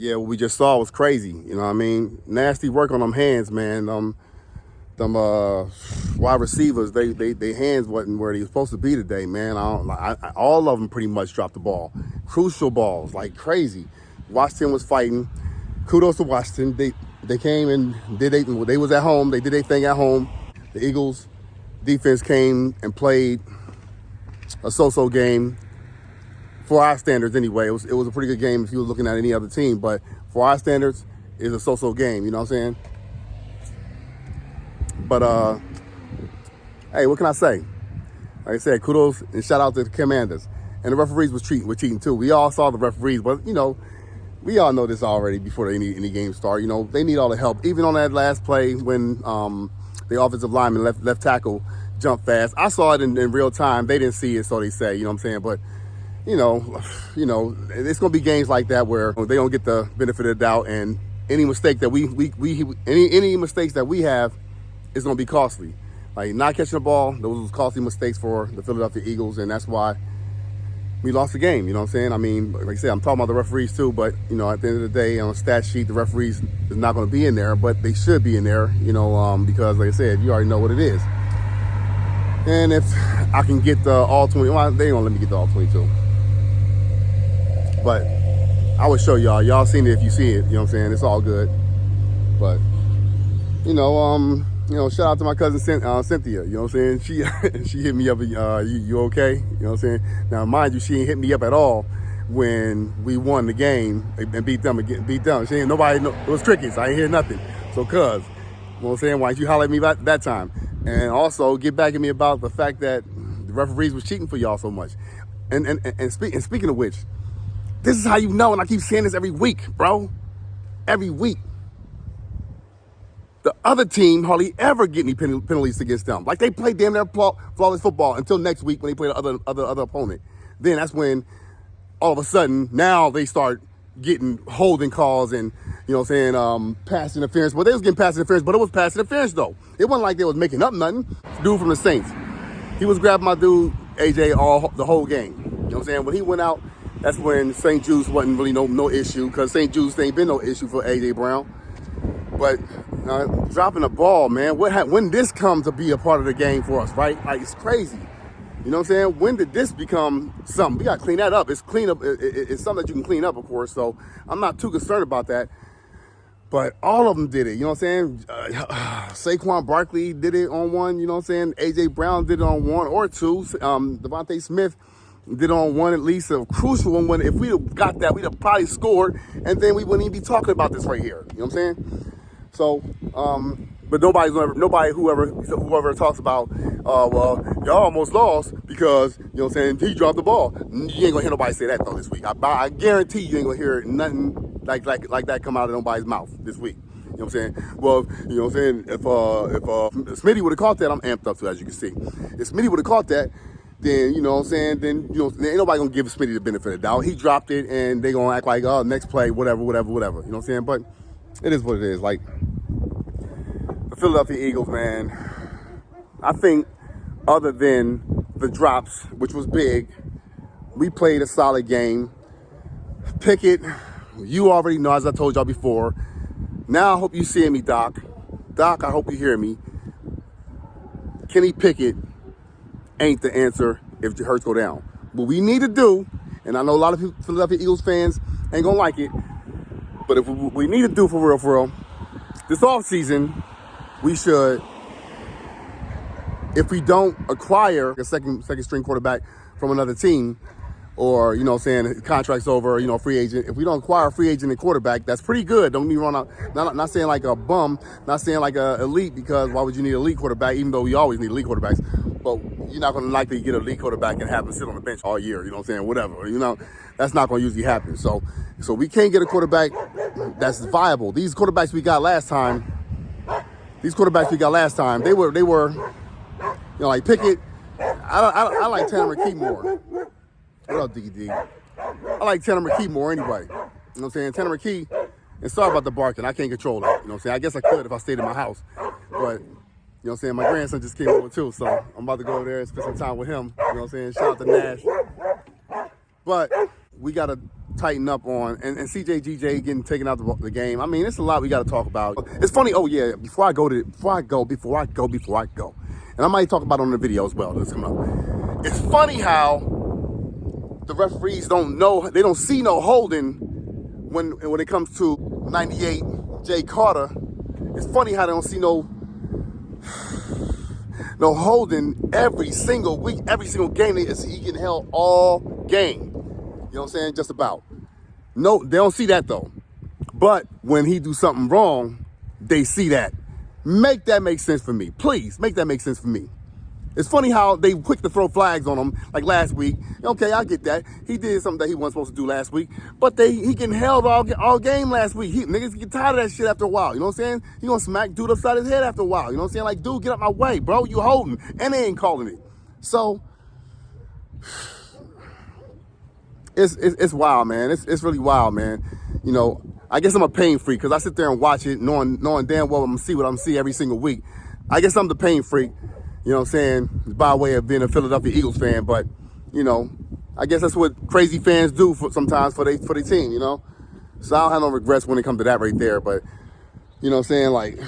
Yeah, what we just saw was crazy. You know what I mean? Nasty work on them hands, man. Them wide receivers, they hands wasn't where they were supposed to be today, man. All of them pretty much dropped the ball. Crucial balls, like crazy. Washington was fighting. Kudos to Washington. They came and they was at home. They did their thing at home. The Eagles defense came and played a so-so game for our standards anyway. It was a pretty good game if you were looking at any other team, but for our standards, it's a so-so game, you know what I'm saying? But hey, what can I say? Like I said, kudos and shout out to the Commanders. And the referees were cheating too. We all saw the referees, but you know, we all know this already before any game start. You know, they need all the help. Even on that last play when the offensive lineman left tackle jumped fast. I saw it in real time. They didn't see it, so they say, you know what I'm saying? But you know, it's gonna be games like that where they don't get the benefit of the doubt, and any mistake that any mistakes that we have is gonna be costly. Like not catching the ball, those was costly mistakes for the Philadelphia Eagles, and that's why we lost the game. You know what I'm saying? I mean, like I said, I'm talking about the referees too, but you know, at the end of the day, on a stat sheet, the referees is not going to be in there, but they should be in there. You know, because like I said, you already know what it is. And if I can get the all 20, well, they don't let me get the all 22. But I would show y'all. Y'all seen it if you see it. You know what I'm saying? It's all good. But you know, shout out to my cousin Cynthia. You know what I'm saying? She hit me up. You okay? You know what I'm saying? Now, mind you, she ain't hit me up at all when we won the game and beat them again. She ain't nobody. It was tricky, so I ain't hear nothing. So, you know what I'm saying? Why didn't you holler at me about that time? And also get back at me about the fact that the referees was cheating for y'all so much. And speaking of which, this is how you know, and I keep saying this every week, bro. Every week. The other team hardly ever get any penalties against them. Like they play damn near flawless football until next week when they play the other opponent. Then that's when all of a sudden now they start getting holding calls and, you know what I'm saying, pass interference. Well, they was getting pass interference, but it was pass interference though. It wasn't like they was making up nothing. Dude from the Saints, he was grabbing my dude AJ the whole game. You know what I'm saying? When he went out, that's when St. Jude's wasn't really no issue, because St. Jude's ain't been no issue for AJ Brown. But dropping the ball, man, when did this come to be a part of the game for us, right? Like, it's crazy. You know what I'm saying? When did this become something? We got to clean that up. It's clean up. It's something that you can clean up, of course, so I'm not too concerned about that. But all of them did it, you know what I'm saying? Saquon Barkley did it on one, you know what I'm saying? A.J. Brown did it on one or two. Devontae Smith did it on one at least, a crucial one. When if we'd have got that, we'd have probably scored, and then we wouldn't even be talking about this right here. You know what I'm saying? So, but whoever talks about, well, y'all almost lost because, you know what I'm saying, he dropped the ball. You ain't gonna hear nobody say that though this week. I guarantee you ain't gonna hear nothing like that come out of nobody's mouth this week. You know what I'm saying? Well, you know what I'm saying, if Smitty would have caught that, I'm amped up to, as you can see. If Smitty would have caught that, then, you know what I'm saying, then, you know, ain't nobody gonna give Smitty the benefit of the doubt. He dropped it and they gonna act like, oh, next play, whatever. You know what I'm saying? But it is what it is. Like, the Philadelphia Eagles, man, I think other than the drops, which was big, we played a solid game. Pickett, you already know, as I told y'all before. Now I hope you see me, Doc. Doc, I hope you hear me. Kenny Pickett ain't the answer if Hurts go down. What we need to do, and I know a lot of Philadelphia Eagles fans ain't gonna like it, but if we need to do for real, this offseason, we should, if we don't acquire a second string quarterback from another team, or, you know what I'm saying, contract's over, you know, free agent. If we don't acquire a free agent and quarterback, that's pretty good. Don't get me wrong. Not saying like a bum, not saying like a elite, because why would you need an elite quarterback, even though we always need elite quarterbacks? But you're not going to likely get an elite quarterback and have him sit on the bench all year, you know what I'm saying, whatever. You know, that's not going to usually happen. So we can't get a quarterback that's viable. These quarterbacks we got last time, they were, you know, like Pickett. I like Tanner McKee more. What up, Diggy D? I like Tanner McKee more anyway. You know what I'm saying? Tanner McKee, and sorry about the barking, I can't control that. You know what I'm saying? I guess I could if I stayed in my house. But, you know what I'm saying? My grandson just came over too, so I'm about to go over there and spend some time with him. You know what I'm saying? Shout out to Nash. But we got to tighten up on, and CJ GJ getting taken out the game. I mean, it's a lot we got to talk about. It's funny. Oh yeah, before I go, and I might talk about it on the video as well. That's coming up. It's funny how the referees don't know, they don't see no holding when it comes to 98 Jay Carter. It's funny how they don't see no holding every single week, every single game. He getting held all game. You know what I'm saying? Just about. No, they don't see that though. But when he do something wrong, they see that. Make that make sense for me. Please, make that make sense for me. It's funny how they quick to throw flags on him, like last week. Okay, I get that. He did something that he wasn't supposed to do last week, but he getting held all game last week. Niggas get tired of that shit after a while. You know what I'm saying? He gonna smack dude upside his head after a while. You know what I'm saying? Like, dude, get out my way, bro. You holding, and they ain't calling it. So it's wild, man. It's really wild, man. You know, I guess I'm a pain freak because I sit there and watch it, knowing damn well I'm gonna see what I'm see every single week. I guess I'm the pain freak. You know what I'm saying? By way of being a Philadelphia Eagles fan, but you know, I guess that's what crazy fans do sometimes for their team. You know, so I don't have no regrets when it comes to that right there. But you know what I'm saying? Like,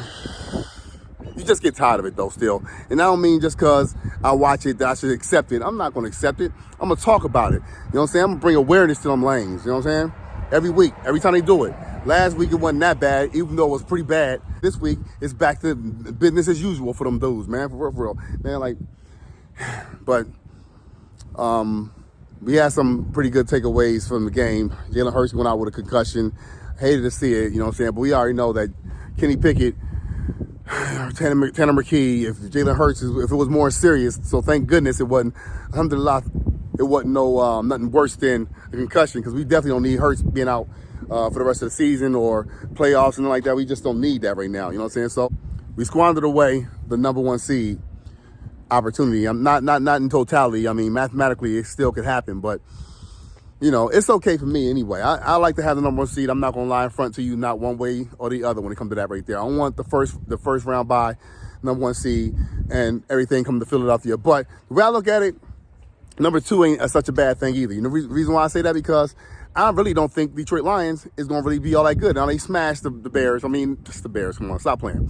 you just get tired of it though, still. And I don't mean just because I watch it that I should accept it. I'm not gonna accept it. I'm gonna talk about it. You know what I'm saying? I'm gonna bring awareness to them lanes. You know what I'm saying? Every week, every time they do it. Last week it wasn't that bad, even though it was pretty bad. This week it's back to business as usual for them dudes, man. For real, man. Like, but we had some pretty good takeaways from the game. Jalen Hurts went out with a concussion. Hated to see it, you know what I'm saying. But we already know that Kenny Pickett, Tanner McKee, if Jalen Hurts, if it was more serious. So thank goodness it wasn't. Alhamdulillah, it wasn't nothing worse than a concussion, because we definitely don't need Hurts being out for the rest of the season or playoffs, something like that. We just don't need that right now. You know what I'm saying? So we squandered away the number one seed opportunity. I'm not in totality. I mean, mathematically, it still could happen, but you know, it's okay for me anyway. I like to have the number one seed. I'm not gonna lie in front to you, not one way or the other when it comes to that right there. I don't want the first round bye, number one seed, and everything come to Philadelphia. But the way I look at it, number two ain't such a bad thing either. You know, the reason why I say that, because I really don't think Detroit Lions is going to really be all that good. Now, they smashed the Bears. I mean, just the Bears. Come on, stop playing.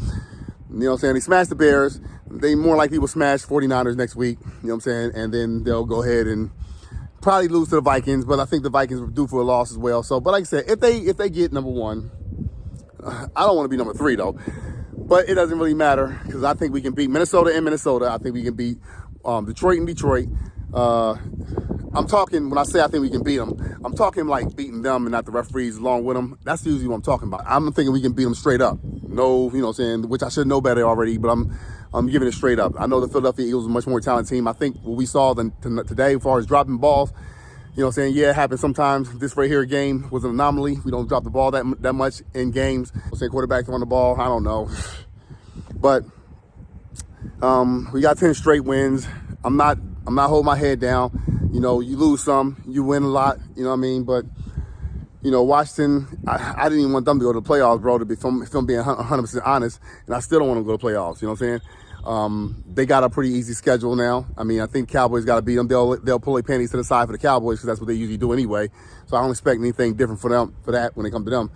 You know what I'm saying? They smashed the Bears. They more likely will smash 49ers next week. You know what I'm saying? And then they'll go ahead and probably lose to the Vikings. But I think the Vikings are due for a loss as well. So, but like I said, if they get number one, I don't want to be number three, though. But it doesn't really matter, because I think we can beat Minnesota and Minnesota. I think we can beat Detroit and Detroit. I'm talking, when I say I think we can beat them, I'm talking like beating them and not the referees along with them. That's usually what I'm talking about. I'm thinking we can beat them straight up. No, you know what I'm saying, which I should know better already, but I'm giving it straight up. I know the Philadelphia Eagles are a much more talented team. I think what we saw today as far as dropping balls, you know what I'm saying, yeah, it happens sometimes. This right here game was an anomaly. We don't drop the ball that much in games. I'm saying quarterback throwing the ball, I don't know. But we got 10 straight wins. I'm not holding my head down. You know, you lose some, you win a lot, you know what I mean? But, you know, Washington, I didn't even want them to go to the playoffs, bro, if I'm being 100% honest. And I still don't want them to go to the playoffs, you know what I'm saying? They got a pretty easy schedule now. I mean, I think Cowboys got to beat them. They'll pull their panties to the side for the Cowboys, because that's what they usually do anyway. So I don't expect anything different for that when it comes to them.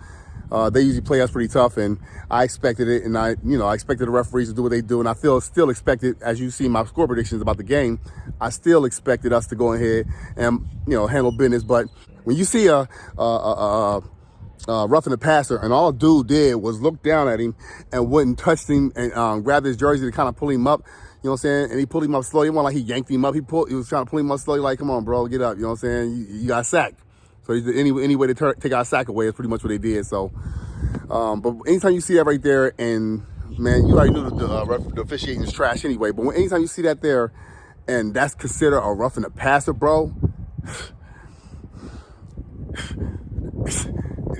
They usually play us pretty tough, and I expected it, and I expected the referees to do what they do, and I still expected, as you see my score predictions about the game, I still expected us to go ahead and, you know, handle business. But when you see a roughing the passer, and all dude did was look down at him and wouldn't touch him and grab his jersey to kind of pull him up, you know what I'm saying? And he pulled him up slowly. It wasn't like he yanked him up. He was trying to pull him up slowly, like, come on, bro, get up. You know what I'm saying? You got sacked. So any way to take our sack away is pretty much what they did. So, but anytime you see that right there, and man, you already knew the officiating is trash anyway. But anytime you see that there, and that's considered a roughing the passer, bro.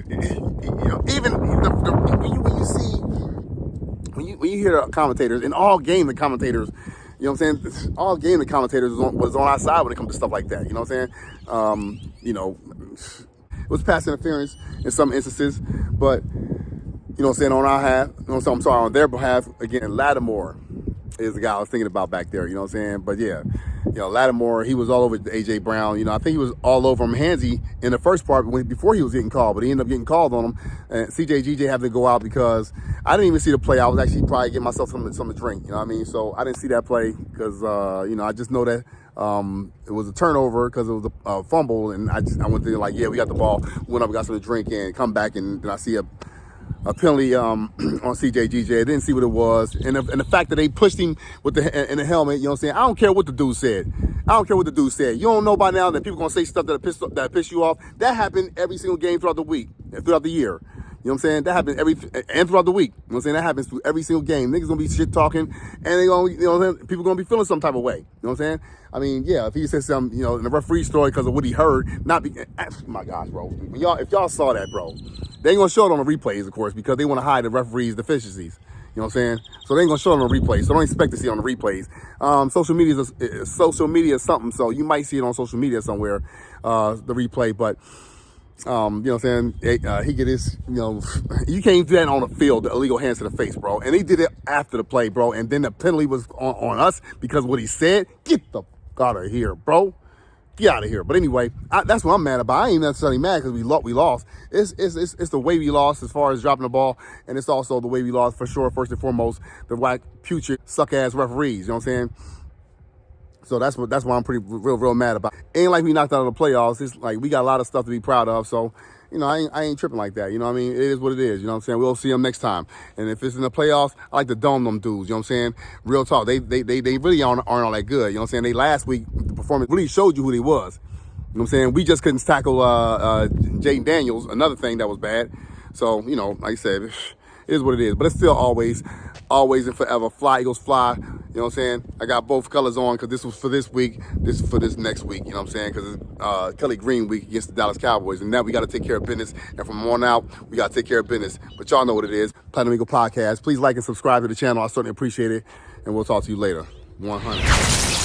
You know, even when you hear the commentators, in all game the commentators, you know what I'm saying, all game the commentators was on our side when it comes to stuff like that. You know what I'm saying? You know, it was pass interference in some instances, but you know what I'm saying, on our half, you know what I'm saying, on their behalf, again, Lattimore is the guy I was thinking about back there, you know what I'm saying? But yeah, Lattimore, he was all over A.J. Brown. I think he was all over him, Hansy, in the first part before he was getting called, but he ended up getting called on him. And C.J. G.J. had to go out because I didn't even see the play. I was actually probably getting myself something to drink, you know what I mean? So I didn't see that play because, I just know that it was a turnover because it was a fumble, and I went there like, yeah, we got the ball, went up, got something to drink, and come back, and then I see a penalty on CJ GJ. I didn't see what it was. And the fact that they pushed him with in the helmet, you know what I'm saying? I don't care what the dude said. I don't care what the dude said. You don't know by now that people going to say stuff that piss you off. That happened every single game throughout the week, throughout the year. You know what I'm saying? That happened and throughout the week. You know what I'm saying? That happens through every single game. Niggas gonna be shit talking, and they gonna, people gonna be feeling some type of way. You know what I'm saying? I mean, yeah, if he said something, in the referee story because of what he heard, my gosh, bro. If y'all saw that, bro, they ain't gonna show it on the replays, of course, because they want to hide the referees' deficiencies. You know what I'm saying? So they ain't gonna show it on the replays. So don't expect to see it on the replays. Social media is something, so you might see it on social media somewhere, the replay, but. You know what I'm saying? He get his, you can't do that on the field, the illegal hands to the face, bro. And he did it after the play, bro. And then the penalty was on us because of what he said. Get the fuck out of here, bro. Get out of here. But anyway, that's what I'm mad about. I ain't necessarily mad because we lost. It's the way we lost as far as dropping the ball. And it's also the way we lost for sure, first and foremost, the whack, putrid, suck-ass referees. You know what I'm saying? So that's why I'm pretty real mad about. Ain't like we knocked out of the playoffs. It's like we got a lot of stuff to be proud of. So, I ain't tripping like that. You know what I mean? It is what it is. You know what I'm saying? We'll see them next time. And if it's in the playoffs, I like to dome them dudes. You know what I'm saying? Real talk. They really aren't all that good. You know what I'm saying? They last week, the performance really showed you who they was. You know what I'm saying? We just couldn't tackle Jaden Daniels, another thing that was bad. So, like I said, it is what it is. But it's still always and forever. Fly, Eagles, fly. You know what I'm saying? I got both colors on because this was for this week. This is for this next week. You know what I'm saying? Because it's Kelly Green week against the Dallas Cowboys. And now we got to take care of business. And from on out, we got to take care of business. But y'all know what it is. Platinum Eagle Podcast. Please like and subscribe to the channel. I certainly appreciate it. And we'll talk to you later. 100.